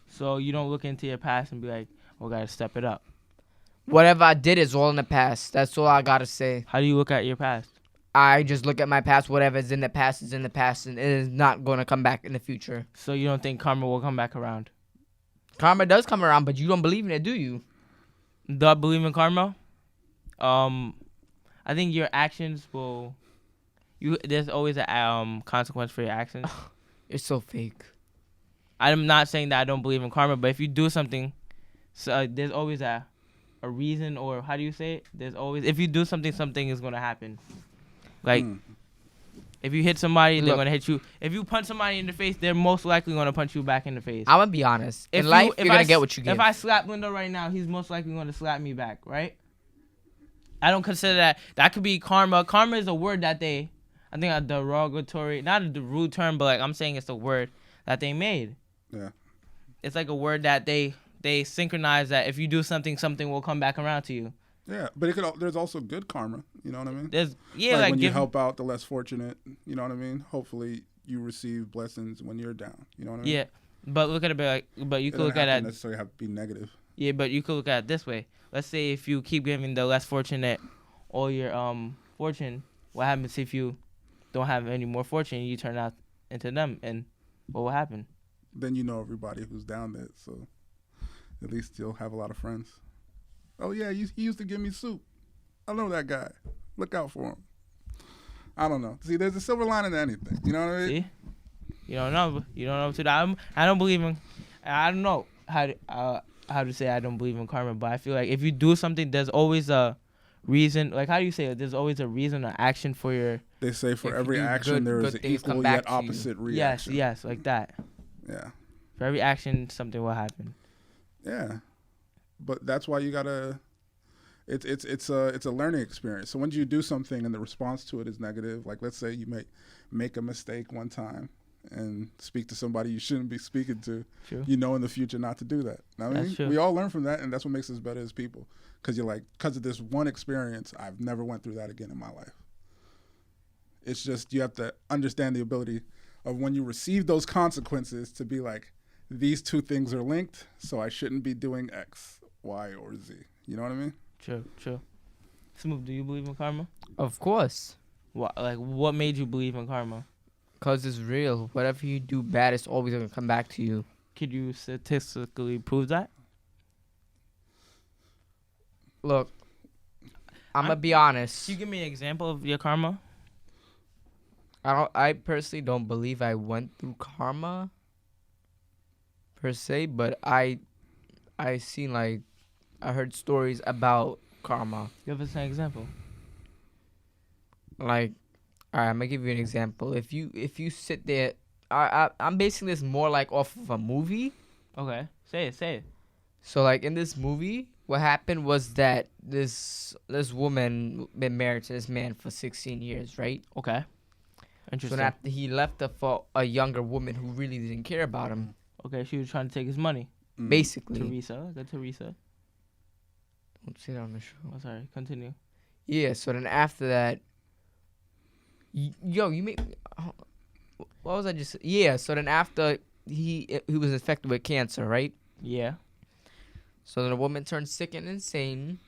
So you don't look into your past and be like, "Oh, gotta step it up." Whatever I did is all in the past. That's all I gotta say. How do you look at your past? I just look at my past. Whatever is in the past is in the past, and it is not gonna come back in the future. So you don't think karma will come back around? Karma does come around, but you don't believe in it, do you? Do I believe in karma? I think your actions will. There's always a consequence for your actions. It's so fake. I'm not saying that I don't believe in karma, but if you do something, so there's always a reason, or how do you say it? There's always, if you do something, something is gonna happen. Like if you hit somebody, they're Look. gonna hit you. If you punch somebody in the face, they're most likely gonna punch you back in the face. I'm gonna be honest. If In life, if you're gonna I get s- what you give. If I slap Lindo right now, he's most likely gonna slap me back, right? I don't consider that could be karma. Karma is a word that I think a derogatory, not a rude term, but like I'm saying it's a word that they made. Yeah. It's like a word that they synchronize that if you do something, something will come back around to you. Yeah, but it could. There's also good karma. You know what I mean? There's Like when you give, help out the less fortunate. You know what I mean? Hopefully you receive blessings when you're down. You know what I mean? yeah, but look at it but you It could doesn't look at have to it. necessarily have to be negative. Yeah, but you could look at it this way. Let's say if you keep giving the less fortunate all your fortune, what happens if you don't have any more fortune? You turn out into them, and what will happen? Then you know everybody who's down there, so at least you'll have a lot of friends. Oh yeah, he used to give me soup. I know that guy. Look out for him. I don't know. See, there's a silver lining to anything. You know what I mean? See, you don't know. You don't know. I don't believe in. I don't know how to say I don't believe in karma, but I feel like if you do something, there's always a reason. Like how do you say it? There's always a reason or action for your. They say for If every you do action good- there is good an things come equal back yet to you. opposite reaction. Yes, like that. Yeah. For every action, something will happen. Yeah. But that's why you gotta. It's a learning experience. So when you do something and the response to it is negative, like let's say you make a mistake one time and speak to somebody you shouldn't be speaking to, True. you know in the future not to do that. I mean, That's true. we all learn from that, and that's what makes us better as people. Because you're like, because of this one experience, I've never went through that again in my life. It's just you have to understand the ability of when you receive those consequences to be like, these two things are linked, so I shouldn't be doing X, Y, or Z. You know what I mean? True. Smoove, do you believe in karma? Of course. What made you believe in karma? Because it's real. Whatever you do bad, it's always going to come back to you. Could you statistically prove that? Look, I'm going to be honest. Can you give me an example of your karma? I personally don't believe I went through karma per se, but I seen like I heard stories about karma. Give us an example. Like, all right, I'm gonna give you an example. If you sit there, I'm basing this more like off of a movie. Okay. Say it. So like in this movie, what happened was that this woman been married to this man for 16 years, right? Okay. So Interesting. then after he left her for a younger woman who really didn't care about him, Okay, she was trying to take his money. basically. Teresa. Teresa. Don't say that on the show. Oh, sorry. Continue. Yeah, so then after that, you make, what was I just, yeah, so then after he was infected with cancer, right? Yeah. So then the woman turned sick and insane.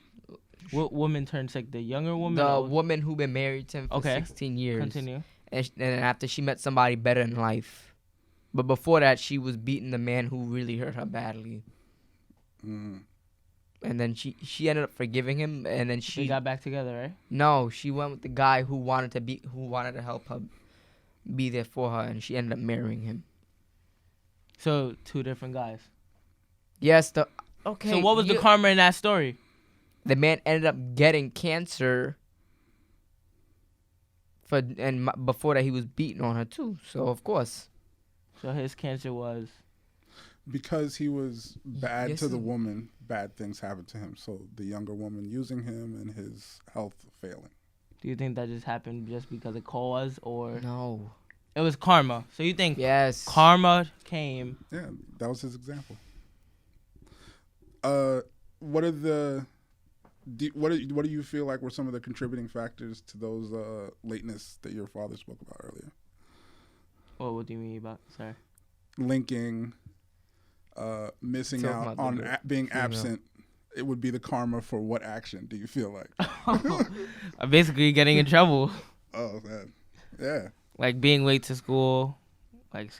What woman turned sick? The younger woman? The or- woman who been married to him for Okay. 16 years. Continue. And then after she met somebody better in life. But before that, she was beating the man who really hurt her badly. Mm. And then she ended up forgiving him, and then They she got back together, right? no, she went with the guy who wanted to help her be there for her, and she ended up marrying him. So, two different guys. Yes, okay. So, what was the karma in that story? The man ended up getting cancer. Before that, he was beating on her too. So of course, So, his cancer was. because he was bad Yes, to the and- woman, bad things happened to him. So the younger woman using him and his health failing. Do you think that just happened just because of cause, or No. it was karma? So you think Yes. karma came? Yeah, that was his example. What are the what do you feel like were some of the contributing factors to those lateness that your father spoke about earlier? What do you mean about? Sorry. Linking, missing Talking out about the on girl- being female. absent. It would be the karma for what action? Do you feel like? I'm basically getting in trouble, Oh man, yeah. like being late to school, like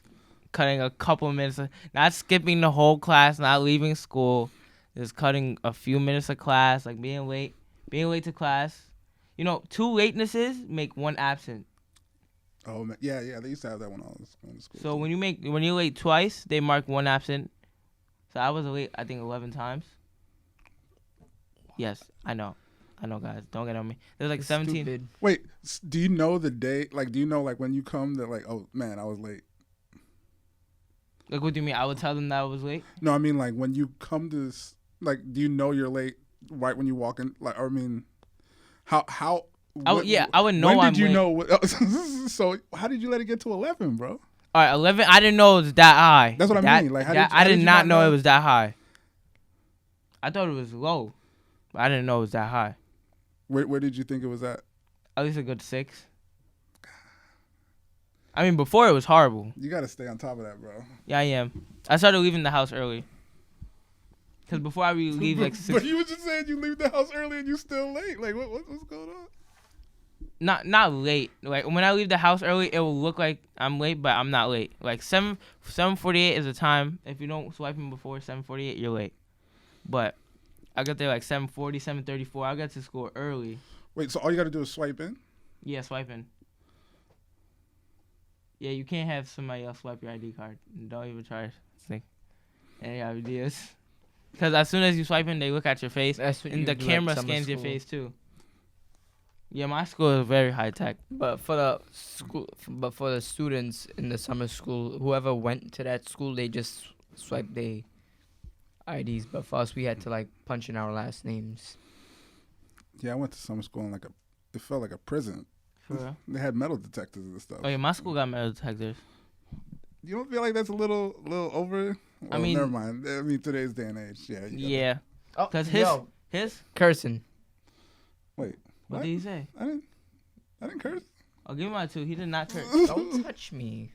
cutting a couple minutes, not skipping the whole class, not leaving school, just cutting a few minutes of class, like being late to class. You know, 2 latenesses make 1 absent. Oh man, yeah. They used to have that when I was going to school. So too. when you're late twice, they mark 1 absent. So I was late, I think 11 times. Yes, I know, guys. Don't get on me. There's like It's 17. stupid. Wait, do you know the day? Like, do you know like when you come that like, oh man, I was late? Like, what do you mean? I would tell them that I was late. No, I mean like when you come to this, like, do you know you're late right when you walk in? Like, or I mean, how? I would know When I'm did you late. know? So how did you let it get to 11, bro? All right, 11. I didn't know it was that high. That's what I That- mean. Like, that- I did not know it was that high. I thought it was low, but I didn't know it was that high. Where did you think it was at? At least a good 6. I mean, before it was horrible. You got to stay on top of that, bro. Yeah, I am. I started leaving the house early. Cause before I would leave like 6. But you were just saying you leave the house early and you still late. Like, what's going on? Not late. Like when I leave the house early, it will look like I'm late, but I'm not late. Like 7:48 is the time. If you don't swipe in before 7:48, you're late. But I got there like 7:40, 7:34. I got to school early. Wait, so all you got to do is swipe in? Yeah, swiping. Yeah, you can't have somebody else swipe your ID card. Don't even try to think any ideas. Because as soon as you swipe in, they look at your face, That's what and you the do at camera summer scans your school. face too. Yeah, my school is very high tech. But for the students in the summer school, whoever went to that school, they just swiped their IDs. But for us, we had to like punch in our last names. Yeah, I went to summer school and it felt like a prison. For real? They had metal detectors and stuff. Oh yeah, my school got metal detectors. You don't feel like that's a little over? Well, mean- never mind. I mean, today's day and age. Yeah. you gotta- Yeah, Oh, cause his. cursing. Wait. What What? did he say? I didn't curse. I'll give him my 2. He did not curse. Don't touch me.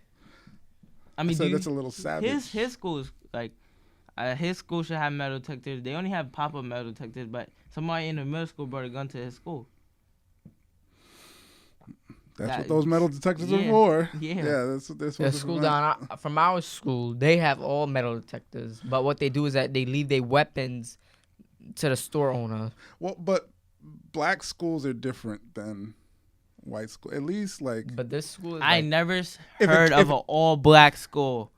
I mean, so do you- that's a little savage. his school is like, his school should have metal detectors. They only have pop-up metal detectors, but somebody in the middle school brought a gun to his school. That's that- what those metal detectors yeah, are for. yeah. Yeah, that's what they're The supposed to school prevent. down from our school, they have all metal detectors. But what they do is that they leave their weapons to the store owner. Well, but black schools are different than white school. At least like But this school is I like, never it- heard if of an all-black school.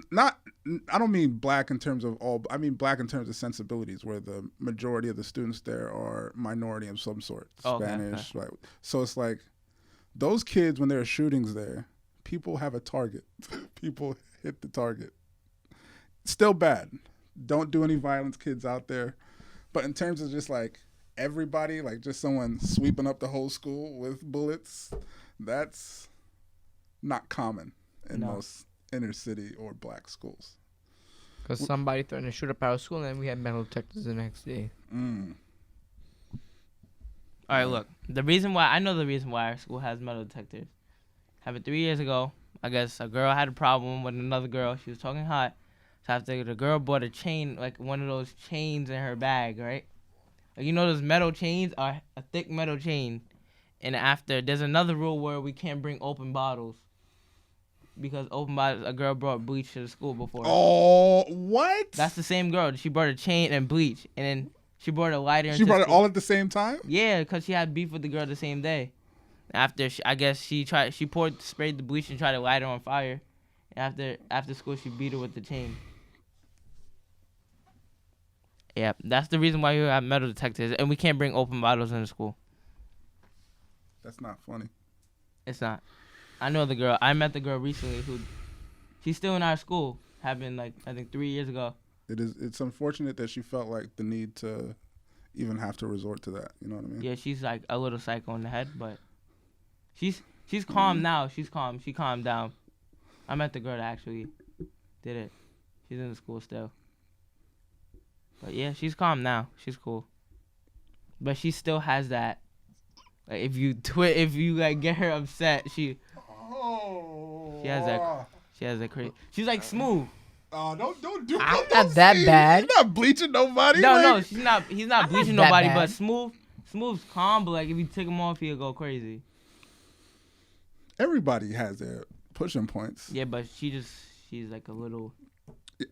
not. I don't mean black in terms of all. I mean black in terms of sensibilities, where the majority of the students there are minority of some sort, Oh, okay, Spanish. Right. So it's like those kids when there are shootings there, people have a target. People hit the target. Still bad. Don't do any violence, kids out there. But in terms of just like everybody, like just someone sweeping up the whole school with bullets, that's not common in No. most inner city or black schools. because somebody threatened to shoot up our school, and then we had metal detectors the next day. Mm. All right, look. The reason why our school has metal detectors. Happened 3 years ago. I guess a girl had a problem with another girl. She was talking hot. So after the girl bought a chain, like one of those chains in her bag, right? Like, you know those metal chains are a thick metal chain. And after, there's another rule where we can't bring open bottles. Because open bottles, a girl brought bleach to the school before. Oh, what? That's the same girl. She brought a chain and bleach. And then she brought a lighter She into brought it school. all at the same time? Yeah, because she had beef with the girl the same day. After, I guess she sprayed the bleach and tried to light her on fire. And after school, she beat her with the chain. Yeah, that's the reason why we have metal detectors. And we can't bring open bottles into school. That's not funny. It's not. I know the girl. I met the girl recently she's still in our school. Happened like I think 3 years ago. It's unfortunate that she felt like the need to even have to resort to that. You know what I mean? Yeah, she's like a little psycho in the head, but she's calm now. She's calm. She calmed down. I met the girl that actually did it. She's in the school still. But yeah, she's calm now. She's cool. But she still has that. Like if you like get her upset, she has that. She has that crazy. She's like Smoove. Don't do. I'm don't not that say- bad. You're not bleaching nobody. No, like, she's not. He's not bleaching that nobody. bad. But Smoove's calm. But like if you take him off, he'll go crazy. Everybody has their pushing points. Yeah, but she's like a little.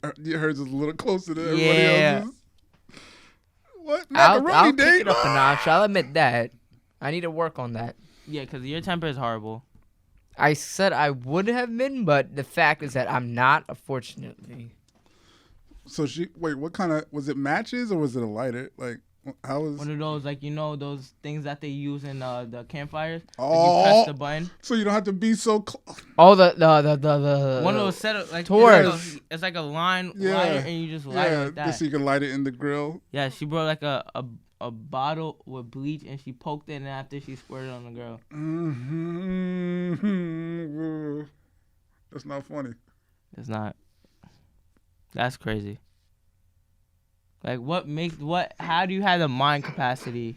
Hers is a little closer to everybody Yeah. else's. What? I'll Macaroni kick date? it up a notch. I'll admit that. I need to work on that. Yeah, because your temper is horrible. I said I would have been, but the fact is that I'm not, unfortunately. So what kind of, was it matches or was it a lighter? Like, how was? One of those, like, those things that they use in the campfires. Like Oh. you press the button. So you don't have to be so close. Oh, the One of those setup, like, torch. it's like a line Yeah. lighter, and you just light it like that. Just so you can light it in the grill. Yeah, she brought like a bottle with bleach, and she poked it, and after she squirted on the girl. Mm-hmm. That's not funny. It's not. That's crazy. Like, how do you have the mind capacity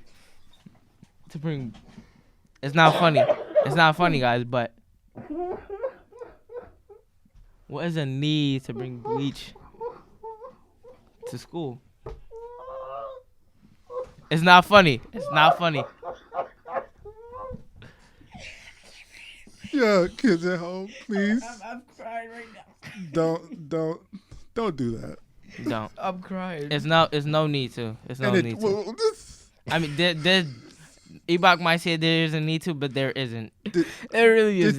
to bring... It's not funny. It's not funny, guys, but... What is a need to bring bleach to school? It's not funny. It's not funny. Yeah, kids at home, please. I'm crying right now. Don't do that. Don't. I'm crying. It's no need to. It's no need to. Well, I mean, there Ebokk might say there is a need to, but there isn't. There really is.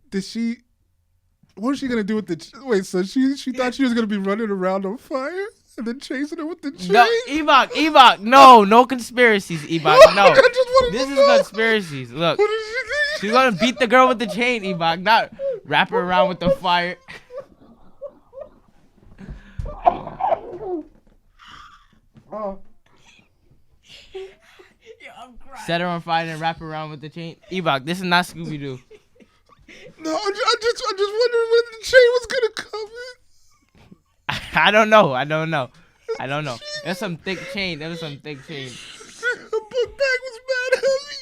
Did she? What was she gonna do with the? Wait, so she thought she was gonna be running around on fire and then chasing her with the chain? No, Ebokk, no conspiracies, Ebokk, no. I just wanted This to is know. conspiracies. Look, What did she think? she's gonna beat the girl with the chain, Ebokk, not wrap her around with the fire. Set her on fire and wrap her around with the chain. Ebokk, this is not Scooby Doo. No, I'm just wondering when the chain was gonna come in. I don't know. There's some thick chain. Her book bag was mad heavy.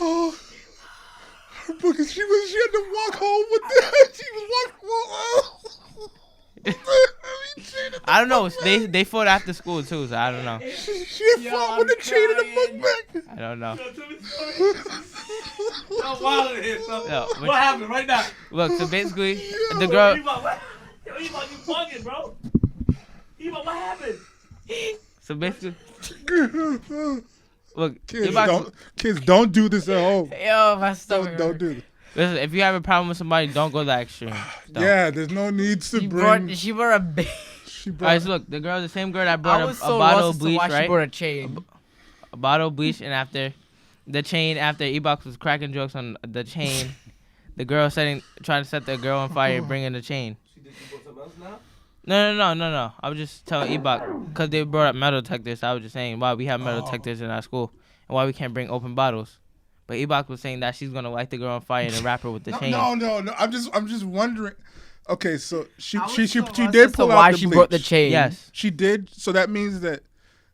Oh, her book. She had to walk home with that. She was walking. I don't know. They fought after school too, so I don't know. She had fought with the chain in the book bag. I don't know. Yo, wild in here, son. Yo, What happened right now? Look, so basically, the girl. Ebokk, what? Yo, Ebokk, you bugging, bro. Ebokk, what happened? So basically, look, Kids don't do this at home. Yo, my stomach. Don't do this. listen. If you have a problem with somebody, don't go that extreme. Don't. Yeah, there's no need to She bring. brought a big. She All brought. right, so look, the same girl that brought I a was so bottle lost of as to bleach, why she right? brought a chain. A bottle of bleach, and after the chain, after Ebokk was cracking jokes on the chain, the girl trying to set the girl on fire, bringing the chain. She did you something else now? No. I was just telling Ebokk because they brought up metal detectors. So I was just saying why we have metal detectors in our school and why we can't bring open bottles. But Ebokk was saying that she's gonna light the girl on fire and then wrap her with the chain. No. I'm just wondering. Okay, so she I was did so lost pull as to out why the she bleach. brought the chain. Yes. She did. So that means that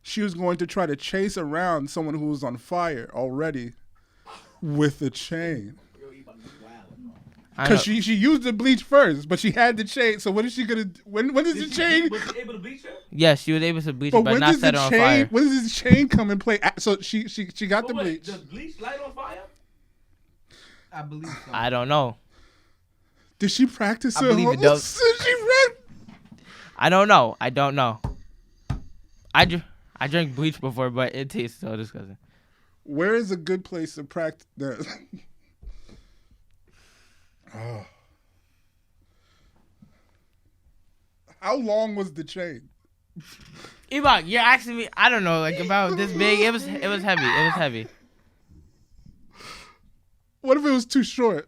she was going to try to chase around someone who was on fire already with a chain. I know. Because she used the bleach first, but she had the chain. So what is she gonna? When is the chain? Was she able to bleach her? Yes, she was able to bleach it, But but when not does set the her on chain? fire. When does this chain come and play? So she got the But wait, bleach. does bleach light on fire? I believe so. I don't know. Did she practice I her? believe it does. I don't know. I drank bleach before, but it tastes so disgusting. Where is a good place to practice? Oh. How long was the chain? Ebokk, you're asking me. I don't know, like about this big. It was heavy. What if it was too short?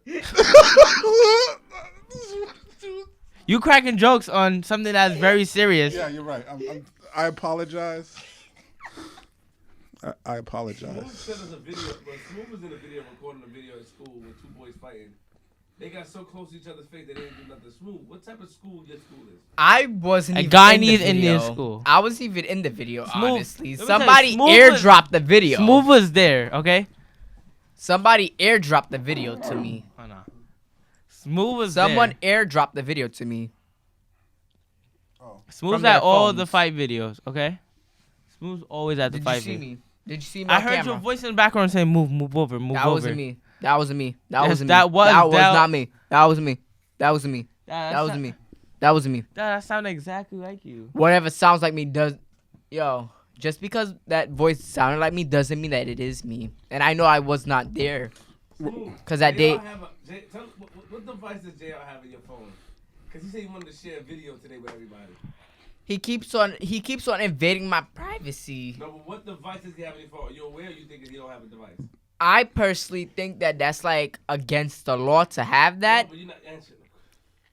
You cracking jokes on something that's very serious. Yeah, you're right. I apologize. I Smoove apologize. sent us a video. Well, Smoove was in a video recording a video at school with two boys fighting. They got so close to each other's face they didn't do nothing. Smoove, what type of school your school is? I wasn't A even Ghanaian in the video. Indian school. I wasn't even in the video, Smoove. honestly. Let me Somebody tell you, Smoove was- airdropped the video. Smoove was there, okay? Somebody airdropped the video to me. Oh, no. Smoove was Someone there. airdropped the video to me. Smoove's from their at all phones. the fight videos, okay? Smoove's always at the Did you fight see videos. me? Did you see me I on heard camera? your voice in the background saying, move over, move That over. wasn't me. That wasn't me. That Yes, wasn't me. that was- That was that- not me. That was me. That was me. That That was me. That was me. That sounded exactly like you. Whatever sounds like me does. Yo, just because that voice sounded like me doesn't mean that it is me. And I know I was not there. Smoove, 'Cause that day- What device does JR have in your phone? Because he said he wanted to share a video today with everybody. He keeps on invading my privacy. No, but what device does he have in your phone? Are you aware or you think he don't have a device? I personally think that that's like against the law to have that. No, but you're not answering.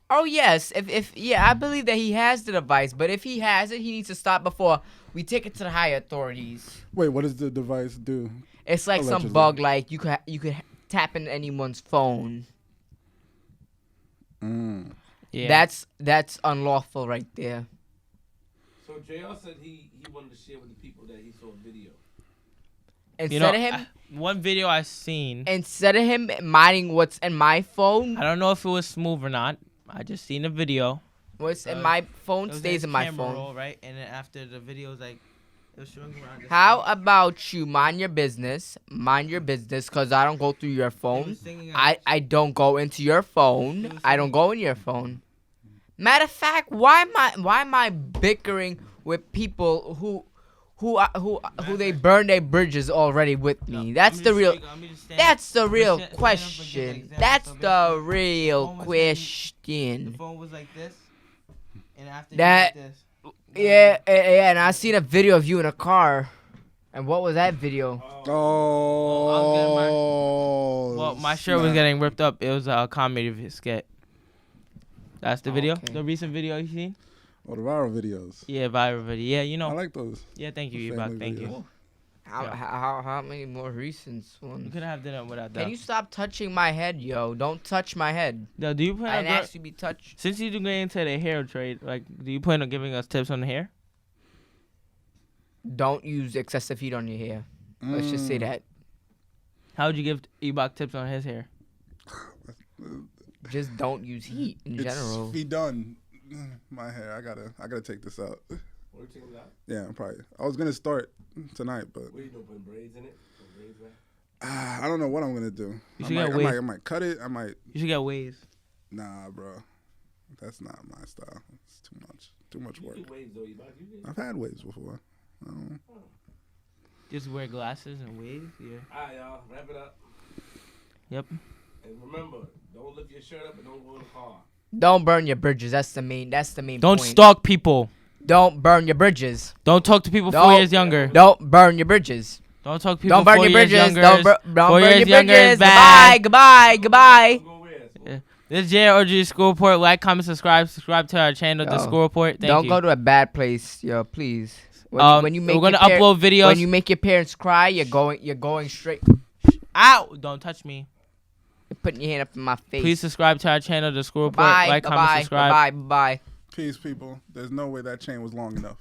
Oh yes, if yeah, I believe that he has the device, but if he has it, he needs to stop before we take it to the higher authorities. Wait, what does the device do? It's like some Allegedly. bug, like you could tap into anyone's phone. Yeah. That's unlawful right there. So JR said he wanted to share with the people that he saw a video. Instead of him, one video I seen, instead of him minding what's in my phone, I don't know if it was Smooth or not. I just seen a video. what's in my phone It was stays his in my camera phone. roll, right? And then after the video was like, it was showing around. How about you mind your business? Mind your business, cause I don't go through your phone. I don't go into your phone. I don't go in your phone. Matter of fact, why am I bickering with people who they burn their bridges already with me? That's the real question. That's the real The question. phone was like this, and after That- like this. Yeah, and I seen a video of you in a car. And what was that video? Oh. Well, my shirt was snap. getting ripped up. It was a comedy skit. That's the video. Okay. The recent video you seen? Oh, the viral videos. Yeah, viral video. Yeah, you know. I like those. Yeah, thank you, the Ebokk. family Thank videos. you. How, Yeah. how many more recent You ones? couldn't have dinner without that. Can you stop touching my head, yo? Don't touch my head. Yo, do you plan I on didn't ask you to be touched. since you do get into the hair trade, like, do you plan on giving us tips on the hair? Don't use excessive heat on your hair. Let's just say that. How would you give Ebokk tips on his hair? Just don't use heat in general. It's be done. My hair. I gotta take this out. What you taking it out? Yeah, probably. I was gonna start tonight, but What you doing? Putting braids in it? Put braids back? I don't know what I'm gonna do. You I should might, get I, waves. might, I might cut it. I might. You should get waves. Nah, bro. That's not my style. It's too much. Too much You work. get waves though, Ebokk. You get. I've had waves before. Just wear glasses and waves. Yeah. Alright, y'all. Wrap it up. Yep. And remember, don't lift your shirt up and don't go in the car. Don't burn your bridges. That's the main Don't point. stalk people. Don't burn your bridges. Don't talk to people 4 Don't- years younger. Don't burn your bridges. Don't talk to people Don't burn 4 your years bridges. younger. Don't 4 burn years your younger is bridges. bad. Goodbye. Goodbye. Go where? Yeah. This is JRG School Report. Like, comment, subscribe. Subscribe to our channel, The Yo, School Report. Thank Don't you. go to a bad place, yo. Please. When you make we're gonna your upload videos. when you make your parents cry, you're going straight. Ow! Don't touch me. You're putting your hand up in my face. Please subscribe to our channel, The School Report. Bye. Like, comment, Bye. subscribe. Bye. Bye. Peace, people. There's no way that chain was long enough.